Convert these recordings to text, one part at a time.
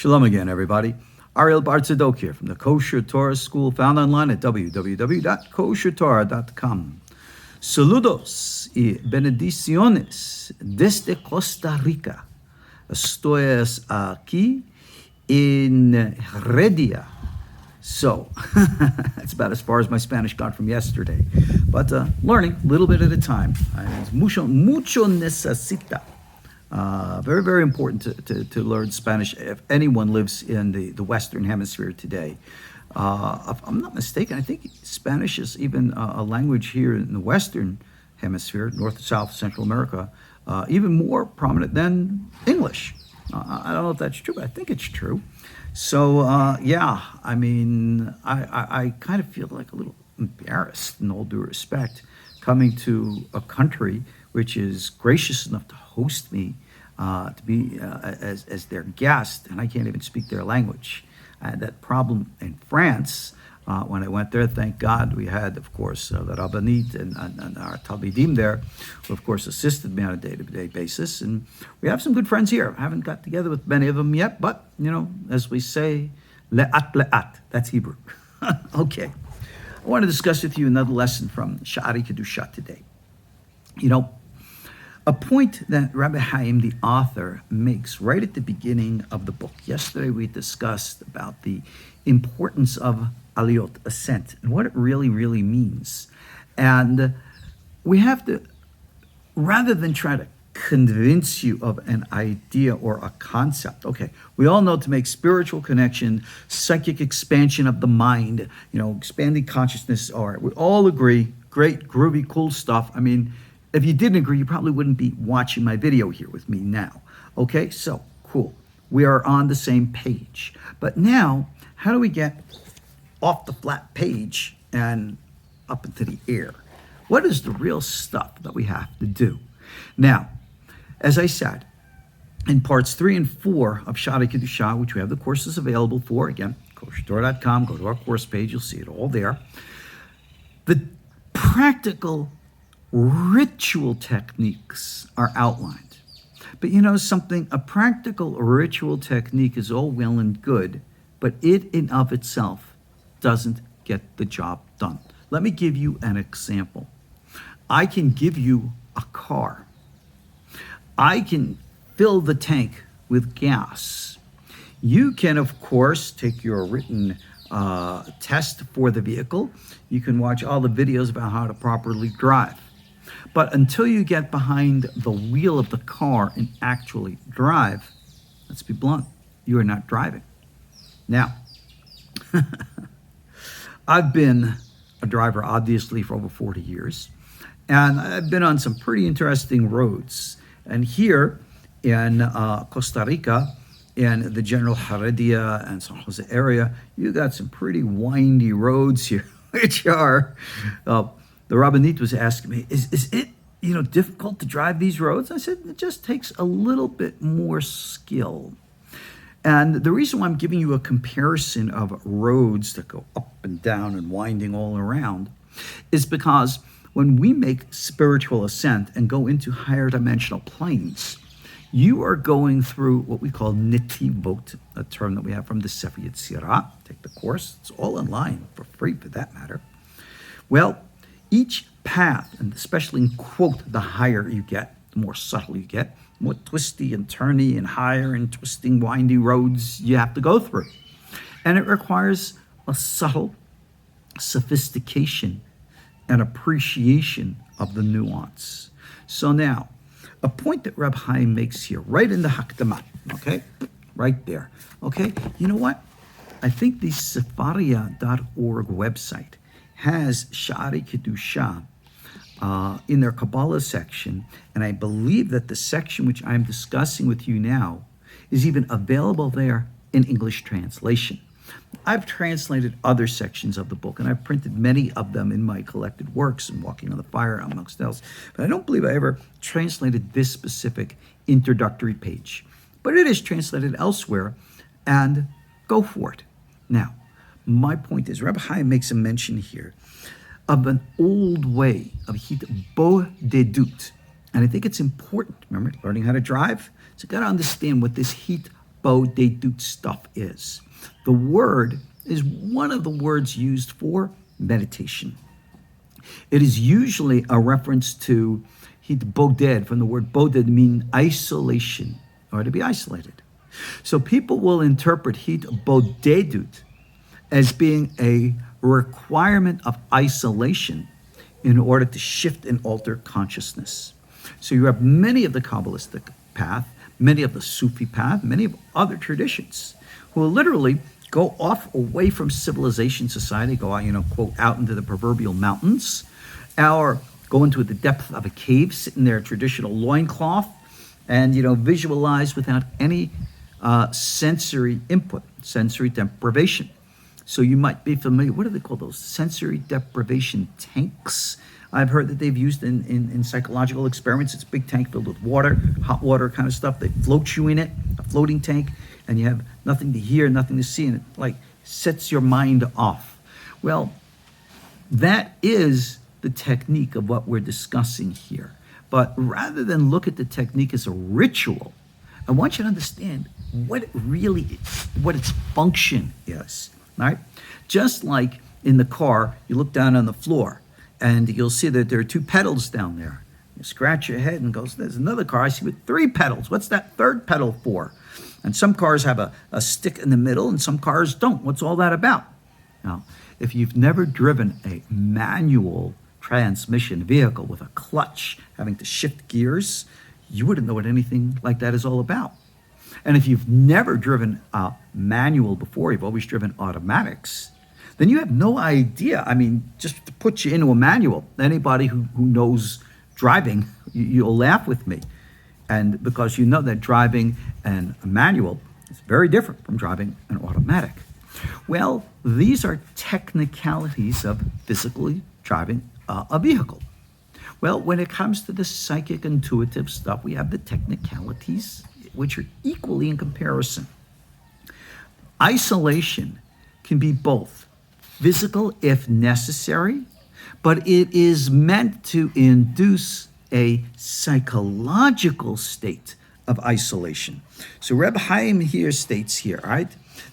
Shalom again, everybody. Ariel Tzadok here from the KosherTorah School, found online at www.koshertorah.com. Saludos y bendiciones desde Costa Rica. Estoy aquí en Heredia. So, that's about as far as my Spanish got from yesterday. But learning a little bit at a time. Mucho necesita. Very, very important to learn Spanish if anyone lives in the Western Hemisphere today. If I'm not mistaken, I think Spanish is even a language here in the Western Hemisphere, North, South, Central America, even more prominent than English. I don't know if that's true, but I think it's true. So, yeah, I mean, I kind of feel like a little embarrassed, in all due respect, coming to a country which is gracious enough to host me, to be as their guest, and I can't even speak their language. I had that problem in France when I went there. Thank God we had, of course, the Rabbanit and our Talmidim there, who, of course, assisted me on a day-to-day basis. And we have some good friends here. I haven't got together with many of them yet, but, you know, as we say, le'at le'at. That's Hebrew. Okay. I want to discuss with you another lesson from Sha'arei Kedusha today. You know, a point that Rabbi Chaim, the author, makes right at the beginning of the book. Yesterday we discussed about the importance of Aliyot, ascent, and what it really, really means. And we have to, rather than try to convince you of an idea or a concept, okay, we all know to make spiritual connection, psychic expansion of the mind, you know, expanding consciousness, all right, we all agree, great, groovy, cool stuff. I mean, if you didn't agree, you probably wouldn't be watching my video here with me now. Okay, so cool. We are on the same page. But now, how do we get off the flat page and up into the air? What is the real stuff that we have to do? Now, as I said, in parts 3 and 4 of Sha'arei Kedusha, which we have the courses available for, again, KosherTorah.com, go to our course page, you'll see it all there. The practical ritual techniques are outlined. But you know something, a practical ritual technique is all well and good, but it in of itself doesn't get the job done. Let me give you an example. I can give you a car. I can fill the tank with gas. You can, of course, take your written test for the vehicle. You can watch all the videos about how to properly drive. But until you get behind the wheel of the car and actually drive, let's be blunt, you are not driving. Now, I've been a driver, obviously, for over 40 years, and I've been on some pretty interesting roads. And here in Costa Rica, in the general Heredia and San Jose area, you got some pretty windy roads here, which are... the Rabbanit was asking me, is it, you know, difficult to drive these roads? I said, it just takes a little bit more skill. And the reason why I'm giving you a comparison of roads that go up and down and winding all around is because when we make spiritual ascent and go into higher dimensional planes, you are going through what we call netivot, a term that we have from the Sefer Yetzirah. Take the course. It's all online for free for that matter. Well, each path, and especially in quote, the higher you get, the more subtle you get, the more twisty and turny and higher and twisting, windy roads you have to go through. And it requires a subtle sophistication and appreciation of the nuance. So now, a point that Reb Chaim makes here, right in the Hakdamah, okay? Right there, okay? You know what? I think the Sefaria.org website has Sha'arei Kedusha in their Kabbalah section, and I believe that the section which I'm discussing with you now is even available there in English translation. I've translated other sections of the book, and I've printed many of them in my collected works and Walking on the Fire, amongst else, but I don't believe I ever translated this specific introductory page. But it is translated elsewhere, and go for it. Now, my point is, Rabbi Chaim makes a mention here of an old way of hitbodedut. And I think it's important, remember, learning how to drive? So you got to understand what this hitbodedut hitbodedut stuff is. The word is one of the words used for meditation. It is usually a reference to hitboded, from the word boded, mean isolation, or to be isolated. So people will interpret hitbodedut as being a requirement of isolation in order to shift and alter consciousness. So you have many of the Kabbalistic path, many of the Sufi path, many of other traditions who will literally go off away from civilization, society, go out, quote, out into the proverbial mountains, or go into the depth of a cave, sit in their traditional loincloth, and, visualize without any sensory input, sensory deprivation. So you might be familiar, what do they call those? Sensory deprivation tanks. I've heard that they've used in psychological experiments. It's a big tank filled with water, hot water kind of stuff. They float you in it, a floating tank, and you have nothing to hear, nothing to see, and it like sets your mind off. Well, that is the technique of what we're discussing here. But rather than look at the technique as a ritual, I want you to understand what it really is, what its function is. Right? Just like in the car, you look down on the floor and you'll see that there are 2 pedals down there. You scratch your head and goes, there's another car I see with 3 pedals. What's that third pedal for? And some cars have a stick in the middle and some cars don't. What's all that about? Now, if you've never driven a manual transmission vehicle with a clutch, having to shift gears, you wouldn't know what anything like that is all about. And if you've never driven a manual before, you've always driven automatics, then you have no idea. I mean, just to put you into a manual, anybody who knows driving, you'll laugh with me. And because you know that driving a manual is very different from driving an automatic. Well, these are technicalities of physically driving a vehicle. Well, when it comes to the psychic intuitive stuff, we have the technicalities, which are equally in comparison. Isolation can be both physical if necessary, but it is meant to induce a psychological state of isolation. So Reb Chaim here states here, right,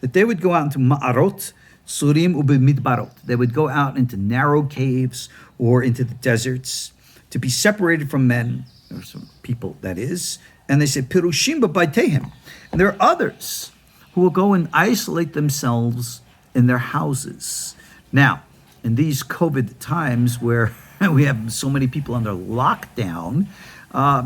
that they would go out into ma'arot, surim ubimidbarot. They would go out into narrow caves or into the deserts to be separated from men, or some people that is, and they say, Pirushim b'baytehem. And there are others who will go and isolate themselves in their houses. Now, in these COVID times where we have so many people under lockdown,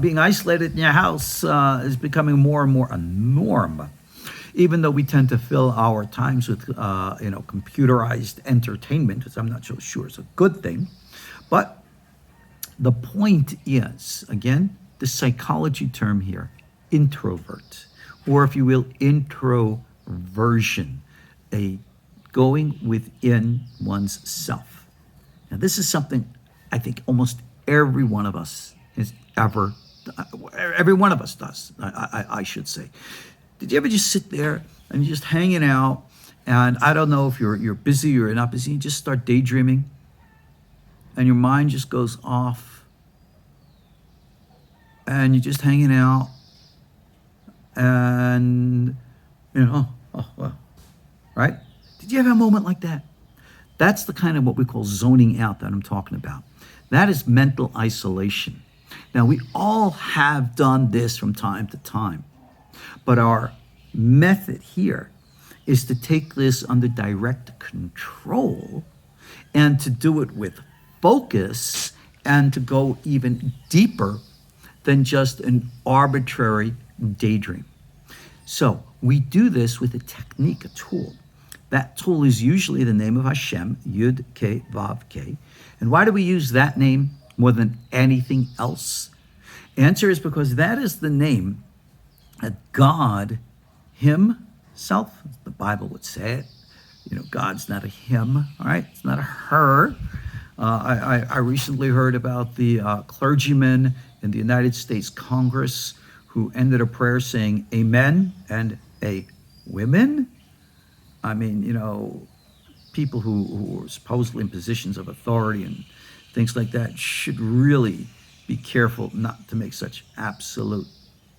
being isolated in your house is becoming more and more a norm. Even though we tend to fill our times with, computerized entertainment, which I'm not so sure is a good thing. But the point is, again, the psychology term here, introvert, or if you will, introversion, a going within one's self. Now, this is something I think almost every one of us has every one of us does, I should say. Did you ever just sit there and you're just hanging out, and I don't know if you're busy or not busy, you just start daydreaming, and your mind just goes off, and you're just hanging out, and, right? Did you ever have a moment like that? That's the kind of what we call zoning out that I'm talking about. That is mental isolation. Now, we all have done this from time to time, but our method here is to take this under direct control and to do it with focus and to go even deeper than just an arbitrary daydream. So we do this with a technique, a tool. That tool is usually the name of Hashem, Yud, Ke, Vav, Ke. And why do we use that name more than anything else? Answer is because that is the name that God himself, the Bible would say it. God's not a him, all right? It's not a her. I recently heard about the clergyman in the United States Congress who ended a prayer saying amen and a women. I mean, people who are supposedly in positions of authority and things like that should really be careful not to make such absolute,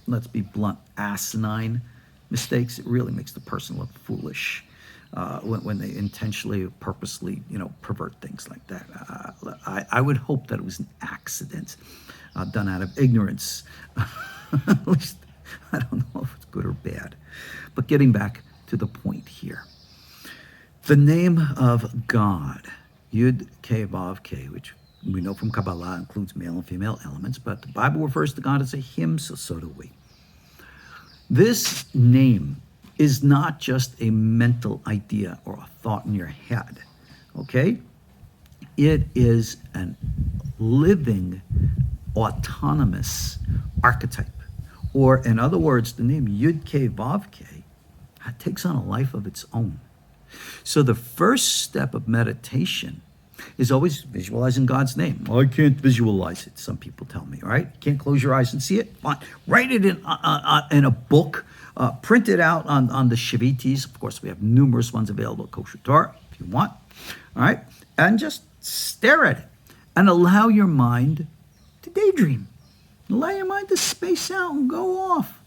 let's be blunt, asinine mistakes, it really makes the person look foolish when they intentionally, purposely, pervert things like that. I would hope that it was an accident done out of ignorance. At least, I don't know if it's good or bad. But getting back to the point here. The name of God, Yud K Vav K, which we know from Kabbalah includes male and female elements, but the Bible refers to God as a him, so do we. This name is not just a mental idea or a thought in your head, okay? It is a living, autonomous archetype. Or in other words, the name Yud K Vav K takes on a life of its own. So the first step of meditation is always visualizing God's name. Well, I can't visualize it, some people tell me, all right? Can't close your eyes and see it? Fine. Write it in a book, print it out on the Shavitis. Of course, we have numerous ones available at KosherTorah if you want, all right? And just stare at it and allow your mind to daydream. Allow your mind to space out and go off.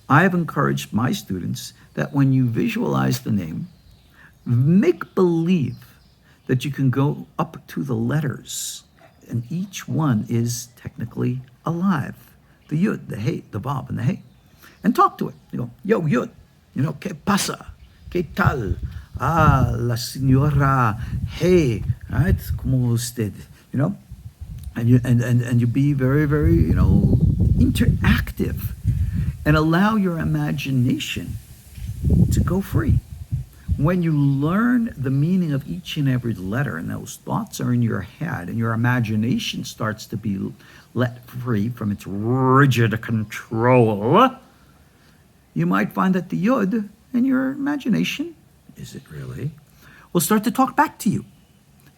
I have encouraged my students that when you visualize the name, make believe that you can go up to the letters, and each one is technically alive. The Yud, the Hey, the Vav, and the Hey. And talk to it. You go, yo, Yud, que pasa? Que tal? Ah, la señora, hey, right? Como usted, And you be very, very, interactive, and allow your imagination to go free. When you learn the meaning of each and every letter, and those thoughts are in your head, and your imagination starts to be let free from its rigid control, you might find that the Yud in your imagination, is it really, will start to talk back to you.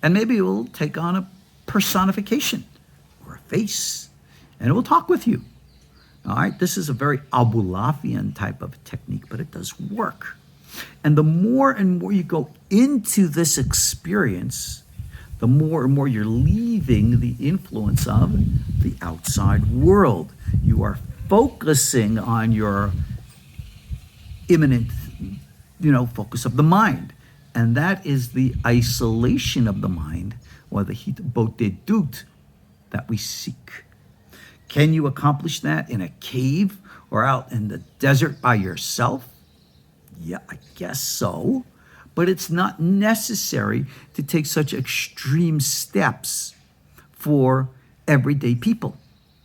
And maybe it will take on a personification or a face, and it will talk with you. All right, this is a very Abulafian type of technique, but it does work. And the more and more you go into this experience, the more and more you're leaving the influence of the outside world. You are focusing on your imminent, focus of the mind. And that is the isolation of the mind, or the hitbodedut that we seek. Can you accomplish that in a cave or out in the desert by yourself? Yeah, I guess so. But it's not necessary to take such extreme steps for everyday people.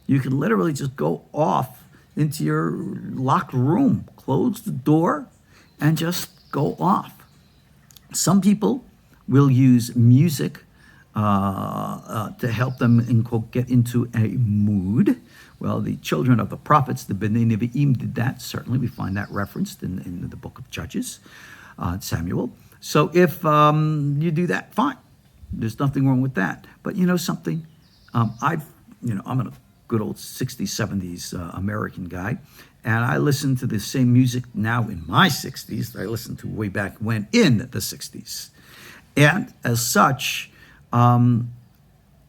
You can literally just go off into your locked room, close the door, and just go off. Some people will use music to help them, quote, get into a mood. Well, the children of the prophets, the Bnei Nevi'im, did that. Certainly, we find that referenced in the book of Judges, Samuel. So if you do that, fine. There's nothing wrong with that. But something, I'm a good old 60s, 70s American guy, and I listen to the same music now in my 60s that I listened to way back when in the 60s. And as such,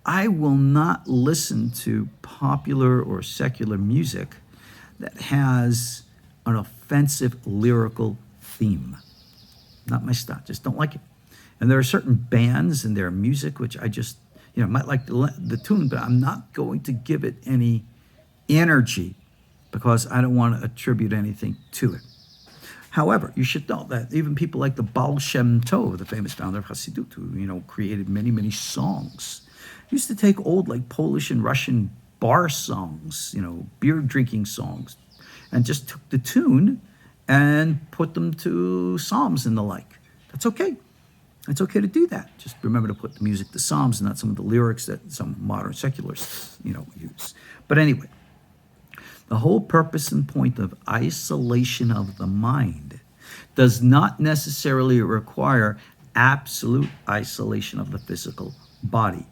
I will not listen to popular or secular music that has an offensive lyrical theme. Not my style, just don't like it. And there are certain bands and their music which I just, might like the tune, but I'm not going to give it any energy because I don't want to attribute anything to it. However, you should know that even people like the Baal Shem Tov, the famous founder of Hasidut, who created many, many songs, used to take old like Polish and Russian bar songs, beer drinking songs, and just took the tune and put them to psalms and the like. That's okay. It's okay to do that. Just remember to put the music to psalms and not some of the lyrics that some modern secularists, use. But anyway, the whole purpose and point of isolation of the mind does not necessarily require absolute isolation of the physical body.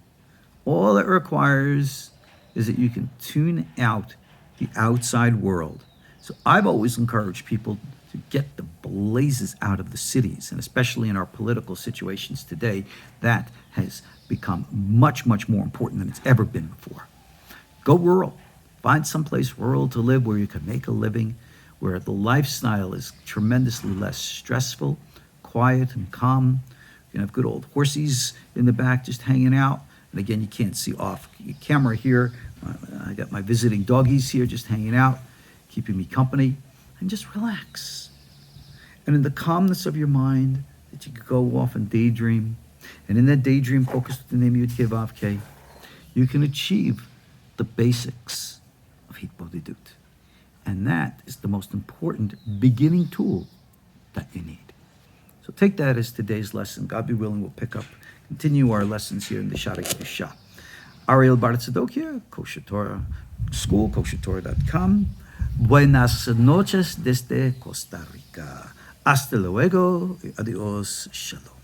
All it requires is that you can tune out the outside world. So I've always encouraged people to get the blazes out of the cities, and especially in our political situations today, that has become much, much more important than it's ever been before. Go rural. Find someplace rural to live where you can make a living, where the lifestyle is tremendously less stressful, quiet and calm. You can have good old horsies in the back just hanging out. And again, you can't see off camera here. I got my visiting doggies here just hanging out, keeping me company, and just relax. And in the calmness of your mind, that you could go off and daydream. And in that daydream, focus with the name YHWH, you can achieve the basics of hitbodedut. And that is the most important beginning tool that you need. So take that as today's lesson. God be willing, we'll continue our lessons here in the Sha'arei Kedusha. Ariel Bar Tzadok here, KosherTorah School, KosherTorah.com. Buenas noches desde Costa Rica. Hasta luego. Adios. Shalom.